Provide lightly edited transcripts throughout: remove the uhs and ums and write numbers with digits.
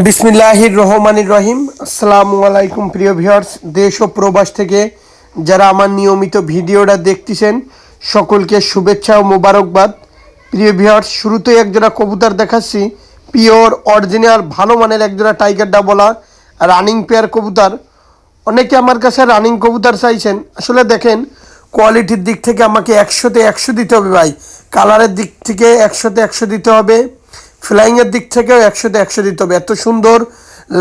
বিসমিল্লাহির রহমানির রহিম। আসসালামু আলাইকুম প্রিয় ভিউয়ার্স, দেশ ও প্রবাস থেকে যারা আমার নিয়মিত ভিডিওটা দেখতেছেন সকলকে শুভেচ্ছা ও মোবারকবাদ। প্রিয় ভিউয়ার্স, শুরুতেই একজোড়া কবুতর দেখাচ্ছি, পিওর অরিজিনাল ভালো মানের একজোড়া টাইগার ডাবলা রানিং পেয়ার কবুতর। অনেকে আমার কাছে রানিং কবুতর চাইছেন। আসলে দেখেন, কোয়ালিটির দিক থেকে আমাকে 100-তে 100 দিতে হবে ভাই, কালারের দিক থেকে 100-তে 100 দিতে হবে, ফ্লাইংয়ের দিক থেকেও 100-তে 100 দিতে হবে। এত সুন্দর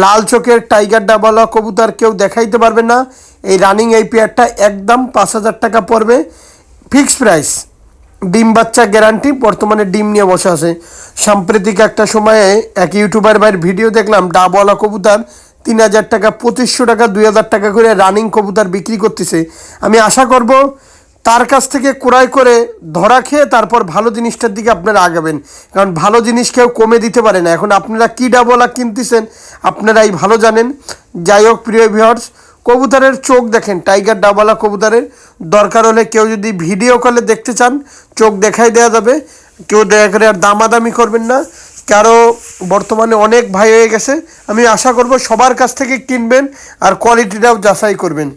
লাল চোখের টাইগার ডাবলা কবুতর কেউ দেখাইতে পারবে না। এই রানিং এই পেয়ারটা একদম 5,000 টাকা পড়বে, ফিক্সড প্রাইস। ডিম বাচ্চা গ্যারান্টি, বর্তমানে ডিম নিয়ে বসে আছে। সাম্প্রতিক একটা সময়ে এক ইউটিউবার ভাইয়ের ভিডিও দেখলাম, ডাবওয়ালা কবুতর 3,000 টাকা, 2,500 টাকা, 2,000 টাকা করে রানিং কবুতর বিক্রি করতেছে। আমি আশা করব তার কাছ থেকে ক্রয় করে ধরা খেয়ে তারপর ভালো জিনিসটার দিকে আপনারা আগাবেন, কারণ ভালো জিনিস কেউ কমে দিতে পারে না। এখন আপনারা কী ডাবওয়ালা কিনতেছেন আপনারাই ভালো জানেন। যাই হোক প্রিয় ভিউয়ার্স, কবুতরের চোখ দেখেন, টাইগার ডাবওয়ালা কবুতরের দরকার হলে কেউ যদি ভিডিও কলে দেখতে চান চোখ দেখাই দেওয়া যাবে। কেউ দয়া করে আর দামাদামি করবেন না, কারো বর্তমানে অনেক ভাই হয়ে গেছে। আমি আশা করব সবার কাছ থেকে কিনবেন আর কোয়ালিটিটাও যাচাই করবেন।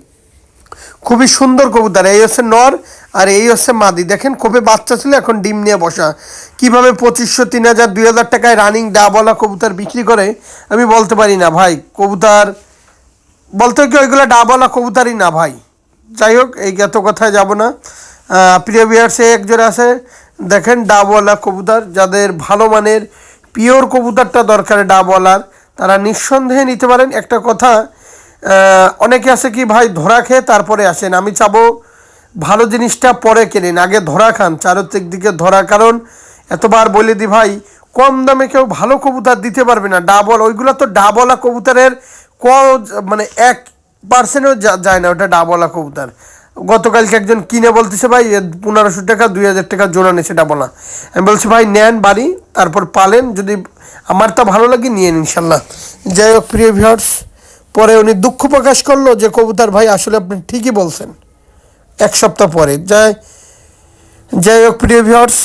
খুবই সুন্দর কবুতর। এই হচ্ছে নর আর এই হচ্ছে মাদি। দেখেন কবে বাচ্চা ছিল, এখন ডিম নিয়ে বসা। কিভাবে 2,500, 3,000, 2,000 টাকায় রানিং ডাবওয়ালা কবুতর বিক্রি করে আমি বলতে পারি না ভাই। কবুতর বলতে কি ওইগুলো ডাবওয়ালা কবুতরই না ভাই। যাই হোক, এই এত কথায় যাব না। প্রিয় ভিউয়ার্সে এক জোড়া আছে, দেখেন ডাবওয়ালা কবুতর। যাদের ভালো মানের পিওর কবুতরটা দরকার ডাবওয়ালার, তারা নিঃসন্দেহে নিতে পারেন। একটা কথা, অনেকে আছে কি ভাই ধরা খেয়ে তারপরে আসেন, আমি চাবো ভালো জিনিসটা পরে কেনেন, আগে ধরা খান, চারোদিক দিকে ধরা। কারণ এতবার বলে দি ভাই, কম দামে কেউ ভালো কবুতর দিতে পারবে না। ডাবল ওইগুলো তো ডাবওয়ালা কবুতরের ক মানে 1%ও যায় না, ওটা ডাবওয়ালা কবুতর। গতকালকে একজন কিনে বলতেছে ভাই 1,500 টাকা, 2,000 টাকা জোড়া নিচ্ছে ডাবলা। আমি বলছি ভাই নেন বাড়ি, তারপর পালেন, যদি আমার তা ভালো লাগে নিয়ে ইনশাল্লাহ। যাই হোক প্রিয় ভিউয়ার্স, পরে উনি দুঃখ প্রকাশ করলো যে কবুতর ভাই আসলে আপনি ঠিকই বলছেন, 1 সপ্তাহ পরে। যাই হোক প্রিয় ভিউয়ার্স,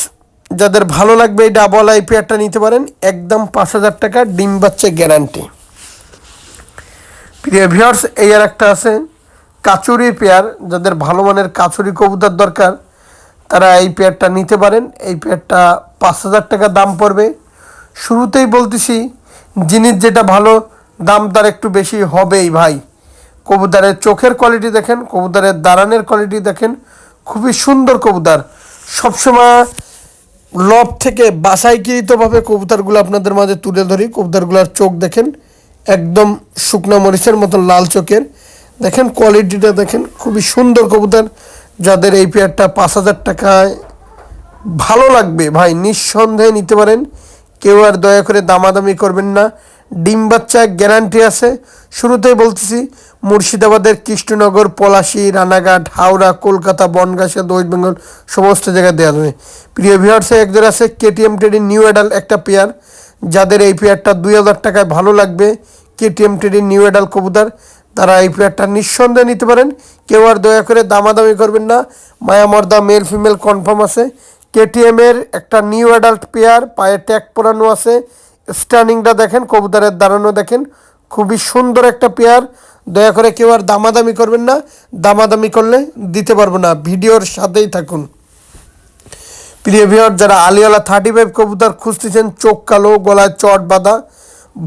যাদের ভালো লাগবে এই ডাবওয়ালা এই পেয়ারটা নিতে পারেন, একদম 5,000 টাকা, ডিম বাচ্চা গ্যারান্টি। প্রিয় ভিউয়ার্স, এই আর একটা আছে কাচুরি পেয়ার। যাদের ভালো মানের কাচুরি কবুতর দরকার তারা এই পেয়ারটা নিতে পারেন। এই পেয়ারটা 5,000 টাকা দাম পড়বে। শুরুতেই বলতেছি, জিনিস যেটা ভালো দাম তার একটু বেশি হবেই ভাই। কবুতরের চোখের কোয়ালিটি দেখেন, কবুতরের দাঁড়ানোর কোয়ালিটি দেখেন, খুবই সুন্দর কবুতর। সবসময় লব থেকে বাছাইকৃতভাবে কবুতরগুলো আপনাদের মাঝে তুলে ধরি। কবুতরগুলোর চোখ দেখেন, একদম শুকনো মরিচের মতো লাল চোখের। দেখেন কোয়ালিটিটা দেখেন, খুবই সুন্দর কবুতর। যাদের এই পেয়ারটা 5,000 টাকায় ভালো লাগবে ভাই, নিঃসন্দেহে নিতে পারেন। কেউ আর দয়া করে দামাদামি করবেন না, ডিম বাচ্চা গ্যারান্টি আছে। শুরুতেই বলতেছি, মুর্শিদাবাদের কৃষ্ণনগর, পলাশী, রানাঘাট, হাওড়া, কলকাতা, বনগাঁ, ওয়েস্ট বেঙ্গল সমস্ত জায়গায় দেওয়া যাবে। প্রিয় ভিউয়ার্সে একজন আছে কেটিএম টেডি নিউ অ্যাডাল একটা পেয়ার। যাদের এই পেয়ারটা 2,000 টাকায় ভালো লাগবে, কেটিএম টেডি নিউ অ্যাডাল কবুতর, তারা এই পেয়ারটা নিঃসন্দেহে নিতে পারেন। কেউ আর দয়া করে দামাদামি করবেন না। মায়ামর্দা মেল ফিমেল কনফার্ম আছে। কেটিএমের একটা নিউ অ্যাডাল্ট পেয়ার, পায়ে ট্যাগ পরানো আছে। স্ট্যান্ডিংটা দেখেন, কবুতরের দাঁড়ানো দেখেন, খুবই সুন্দর একটা পেয়ার। দয়া করে কেউ আর দামাদামি করবেন না, দামাদামি করলে দিতে পারবো না। ভিডিওর সাথেই থাকুন। প্রিয় ভিউয়ার, যারা আলিওয়ালা 35 কবুতর খুঁজতেছেন, চোখ কালো, গলায় চট বাঁধা,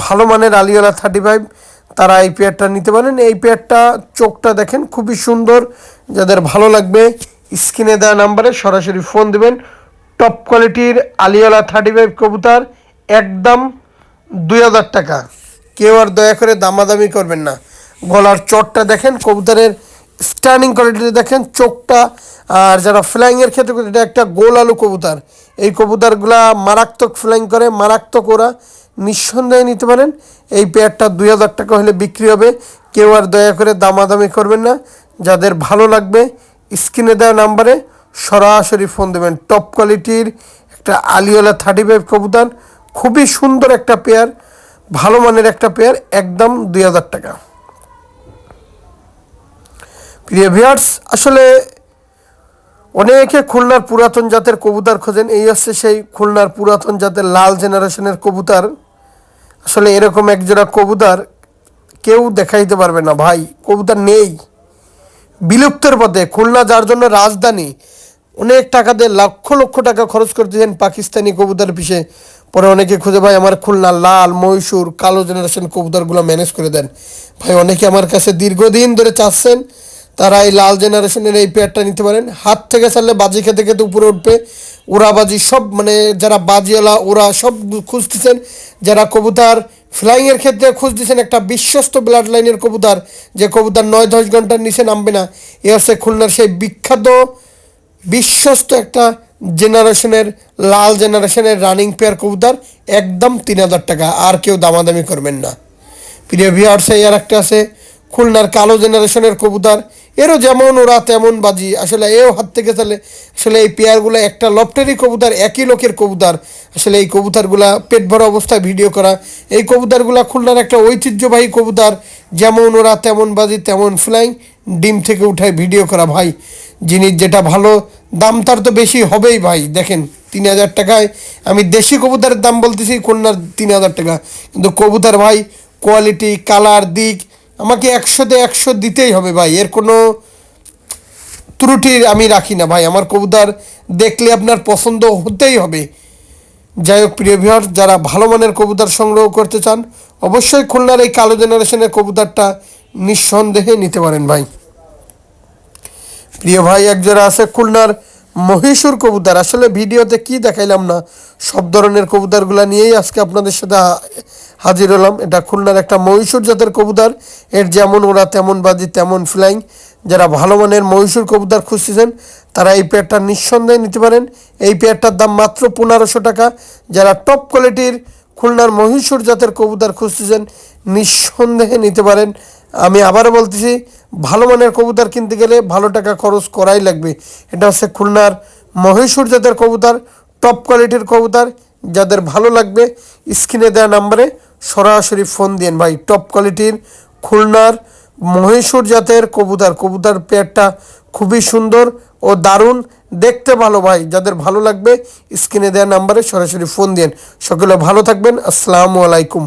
ভালো মানের আলিওয়ালা 35, তারা এই পেয়ারটা নিতে পারেন। এই পেয়ারটা চোখটা দেখেন, খুবই সুন্দর। যাদের ভালো লাগবে স্ক্রিনে দেওয়া নাম্বারে সরাসরি ফোন দেবেন। টপ কোয়ালিটির আলিওয়ালা 35 কবুতর, একদম 2,000 টাকা। কেউ আর দয়া করে দামাদামি করবেন না। গলার চটটা দেখেন, কবুতরের স্ট্যান্ডিং কোয়ালিটি দেখেন, চোখটা। আর যারা ফ্লাইংয়ের ক্ষেত্রে, এটা একটা গোল আলু কবুতর। এই কবুতরগুলা মারাত্মক ফ্লাইং করে, মারাত্মক ওরা, নিঃসন্দেহে নিতে পারেন। এই পেয়ারটা 2,000 টাকা হলে বিক্রি হবে। কেউ আর দয়া করে দামাদামি করবেন না। যাদের ভালো লাগবে স্ক্রিনে দেওয়া নাম্বারে সরাসরি ফোন দেবেন। টপ কোয়ালিটির একটা আলিওয়ালা 35 কবুতর, খুবই সুন্দর একটা পেয়ার, ভালো মানের একটা পেয়ার, একদম 2,000 টাকা। প্রিয় ভিউয়ার্স, আসলে অনেকে খুলনার পুরাতন জাতের কবুতর খোঁজেন। এই হচ্ছে সেই খুলনার পুরাতন জাতের লাল জেনারেশনের কবুতর। আসলে এরকম একজোড়া কবুতর কেউ দেখাইতে পারবে না ভাই, কবুতর নেই, বিলুপ্তের পথে। খুলনা যার জন্য রাজধানী, অনেক টাকা দিয়ে লক্ষ লক্ষ টাকা খরচ করতেছেন পাকিস্তানি কবুতর পিছে, পরে অনেকে খুঁজে ভাই আমার খুলনা লাল মহীশূর কালো জেনারেশন কবুতরগুলো ম্যানেজ করে দেন। ভাই অনেকে আমার কাছে দীর্ঘদিন ধরে চাচ্ছেন, তারা এই লাল জেনারেশনের এই পেয়ারটা নিতে পারেন। হাত থেকে ছাড়লে বাজি খেতে খেতে উপরে উঠবে, ওরাবাজি সব, মানে যারা বাজিওয়ালা ওরা সব খুঁজতেছেন, যারা কবুতর ফ্লাইংয়ের ক্ষেত্রে খুঁজতেছেন একটা বিশ্বস্ত ব্লাড লাইনের কবুতর, যে কবুতর 9-10 ঘন্টার নিচে নামবে না, এ হচ্ছে খুলনার সেই বিখ্যাত বিশ্বস্ত একটা জেনারেশনের লাল জেনারেশনের রানিং পেয়ার কবুতর, একদম 3,000 টাকা, আর কেউ দামাদামি করবেন না। প্রিয় ভিউয়ার্স, এই আর একটা আছে খুলনার কালো জেনারেশনের কবুতর, এরও যেমন ওরা তেমন বাজি, আসলে এও হাত থেকে চলে। আসলে এই পেয়ারগুলো একটা লফটেরই কবুতর, একই লোকের কবুতর। আসলে এই কবুতরগুলা পেট ভরা অবস্থায় ভিডিও করা, এই কবুতরগুলা খুলনার একটা ঐতিহ্যবাহী কবুতর, যেমন ওরা তেমন বাজি তেমন ফ্লাইং, ডিম থেকে উঠায় ভিডিও করা। ভাই জিনিস যেটা ভালো, দাম তার তো বেশি হবেই ভাই। দেখেন 3,000 টাকায় আমি দেশি কবুতরের দাম বলতেছি, খুলনার 3,000 টাকা, কিন্তু কবুতর ভাই কোয়ালিটি কালার দিক আমাকে 100তে 100 দিতেই হবে ভাই, এর কোনো ত্রুটি আমি রাখি না ভাই। আমার কবুতর দেখলে আপনার পছন্দ হতেই হবে। যাই হোক প্রিয় ভিউয়ার, যারা ভালো মানের কবুতর সংগ্রহ করতে চান, অবশ্যই খুলনার এই কালো জেনারেশনের কবুতরটা নিঃসন্দেহে নিতে পারেন ভাই। প্রিয় ভাই, একজোড়া আছে খুলনার মহীশূর কবুতর। আসলে ভিডিওতে কি দেখাইলাম না, সব ধরনের কবুতরগুলো নিয়েই আজকে আপনাদের সাথে হাজির হলাম। এটা খুলনার একটা মহীশূর জাতের কবুতর, এর যেমন ওরা তেমন বাজি তেমন ফ্লাইং। যারা ভালো মানের মহীশূর কবুতর খুঁজতেছেন, তারা এই পেয়ারটা নিঃসন্দেহে নিতে পারেন। এই পেয়ারটার দাম মাত্র 1,500 টাকা। যারা টপ কোয়ালিটির খুলনার মহীশূর জাতের কবুতর খুঁজতেছেন, নিঃসন্দেহে নিতে পারেন। আমি আবারও বলতেছি, ভালো মানের কবুতর কিনতে গেলে ভালো টাকা খরচ করাই লাগবে। এটা হচ্ছে খুলনার মহীশূর জাতের কবুতর, টপ কোয়ালিটির কবুতর। যাদের ভালো লাগবে স্ক্রিনে দেওয়া নাম্বারে সরাসরি ফোন দিন ভাই। টপ কোয়ালিটির খুলনার মহীশূর জাতের কবুতর, কবুতর পেয়ারটা খুবই সুন্দর ও দারুণ, দেখতে ভালো ভাই। যাদের ভালো লাগবে স্ক্রিনে দেওয়া নাম্বারে সরাসরি ফোন দিন। সকলে ভালো থাকবেন, আসসালামু আলাইকুম।